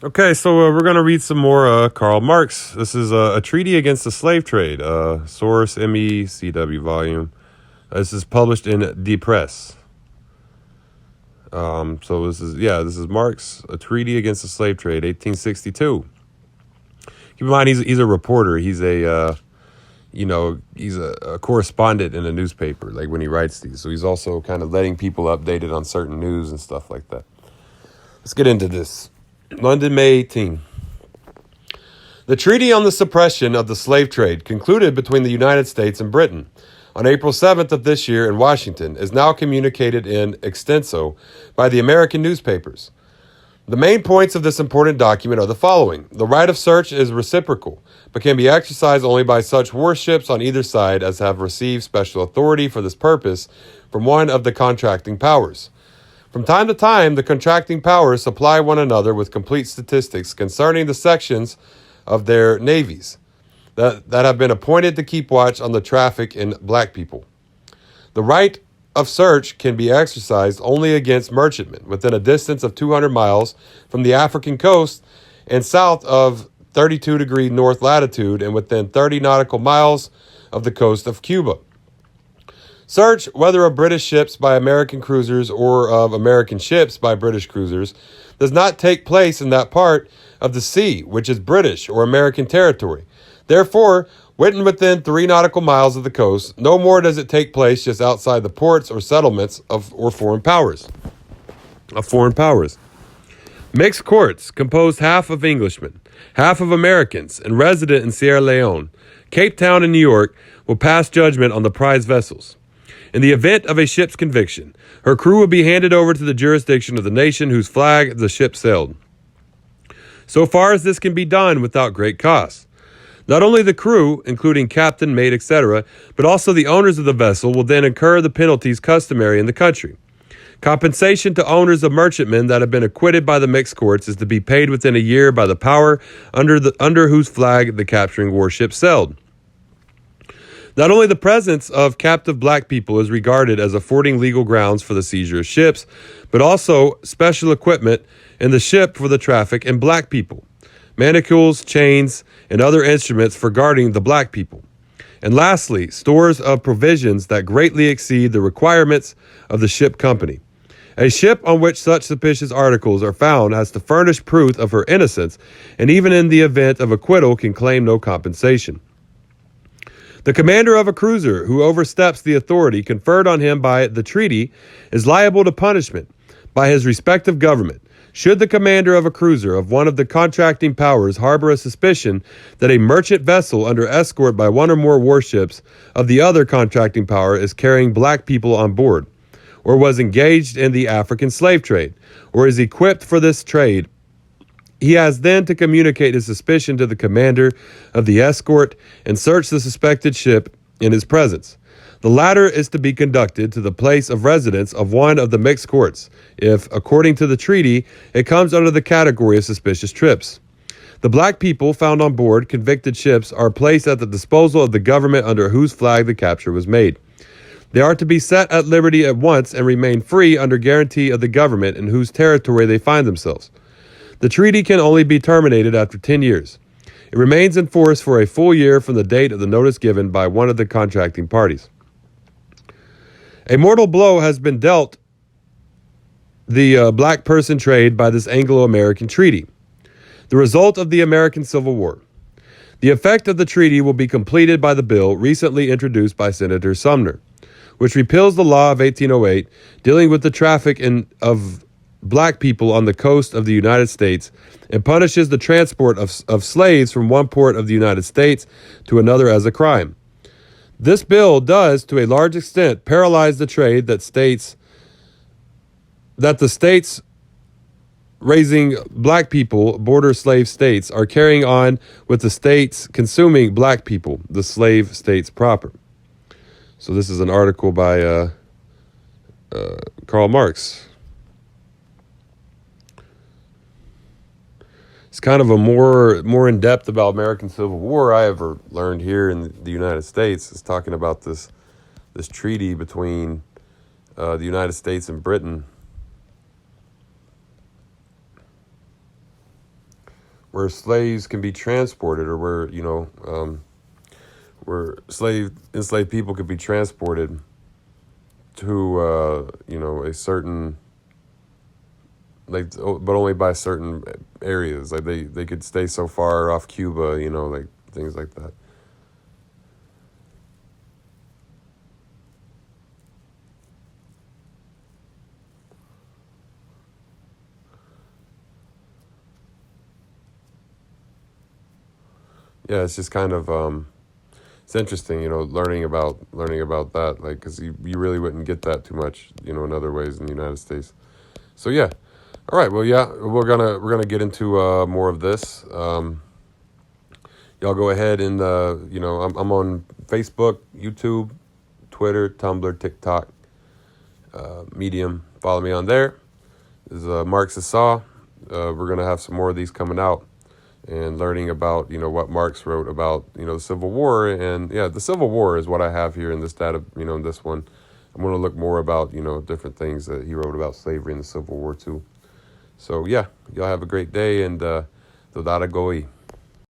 Okay, so we're going to read some more Karl Marx. This is a treaty against the slave trade, source MECW volume. This is published in Die Press. So this is Marx, a treaty against the slave trade, 1862. Keep in mind, he's a reporter. He's he's a correspondent in a newspaper, like when he writes these. So he's also kind of letting people updated on certain news and stuff like that. Let's get into this. London, May 18. The Treaty on the Suppression of the Slave Trade, concluded between the United States and Britain on April 7th of this year in Washington, is now communicated in extenso by the American newspapers. The main points of this important document are the following. The right of search is reciprocal, but can be exercised only by such warships on either side as have received special authority for this purpose from one of the contracting powers. From time to time, the contracting powers supply one another with complete statistics concerning the sections of their navies that have been appointed to keep watch on the traffic in black people. The right of search can be exercised only against merchantmen within a distance of 200 miles from the African coast and south of 32 degree north latitude and within 30 nautical miles of the coast of Cuba. Search whether of British ships by American cruisers or of American ships by British cruisers does not take place in that part of the sea which is British or American territory. Therefore, when within 3 nautical miles of the coast, no more does it take place just outside the ports or settlements of foreign powers. Mixed courts, composed half of Englishmen, half of Americans, and resident in Sierra Leone, Cape Town, and New York, will pass judgment on the prize vessels. In the event of a ship's conviction, her crew will be handed over to the jurisdiction of the nation whose flag the ship sailed. So far as this can be done without great cost. Not only the crew, including captain, mate, etc., but also the owners of the vessel will then incur the penalties customary in the country. Compensation to owners of merchantmen that have been acquitted by the mixed courts is to be paid within a year by the power under whose flag the capturing warship sailed. Not only the presence of captive black people is regarded as affording legal grounds for the seizure of ships, but also special equipment in the ship for the traffic in black people, manacles, chains, and other instruments for guarding the black people. And lastly, stores of provisions that greatly exceed the requirements of the ship company. A ship on which such suspicious articles are found has to furnish proof of her innocence, and even in the event of acquittal can claim no compensation. The commander of a cruiser who oversteps the authority conferred on him by the treaty is liable to punishment by his respective government. Should the commander of a cruiser of one of the contracting powers harbor a suspicion that a merchant vessel under escort by one or more warships of the other contracting power is carrying black people on board, or was engaged in the African slave trade, or is equipped for this trade, he has then to communicate his suspicion to the commander of the escort and search the suspected ship in his presence. The latter is to be conducted to the place of residence of one of the mixed courts, if, according to the treaty, it comes under the category of suspicious trips. The black people found on board convicted ships are placed at the disposal of the government under whose flag the capture was made. They are to be set at liberty at once and remain free under guarantee of the government in whose territory they find themselves. The treaty can only be terminated after 10 years. It remains in force for a full year from the date of the notice given by one of the contracting parties. A mortal blow has been dealt the black person trade by this Anglo-American treaty, the result of the American Civil War. The effect of the treaty will be completed by the bill recently introduced by Senator Sumner, which repeals the law of 1808 dealing with the traffic of black people on the coast of the United States and punishes the transport of slaves from one port of the United States to another as a crime. This bill does, to a large extent, paralyze the trade that the states raising black people, border slave states, are carrying on with the states consuming black people, the slave states proper. So this is an article by Karl Marx. It's kind of a more in depth about American Civil War I ever learned here in the United States. It's talking about this treaty between the United States and Britain. where slaves can be transported, or where where enslaved people could be transported to a certain, like, but only by certain areas. Like they could stay so far off Cuba, like things like that. Yeah, it's just kind of it's interesting, learning about that, like, because you really wouldn't get that too much, in other ways in the United States. So yeah, all right. Well, yeah, we're gonna get into more of this. Y'all go ahead and I'm on Facebook, YouTube, Twitter, Tumblr, TikTok, Medium. Follow me on there. This is Marx's Saw. We're gonna have some more of these coming out, and learning about what Marx wrote about the Civil War. And yeah, the Civil War is what I have here in this data. In this one, I'm going to look more about different things that he wrote about slavery and the Civil War too. So yeah, y'all have a great day, and Dodada Goi.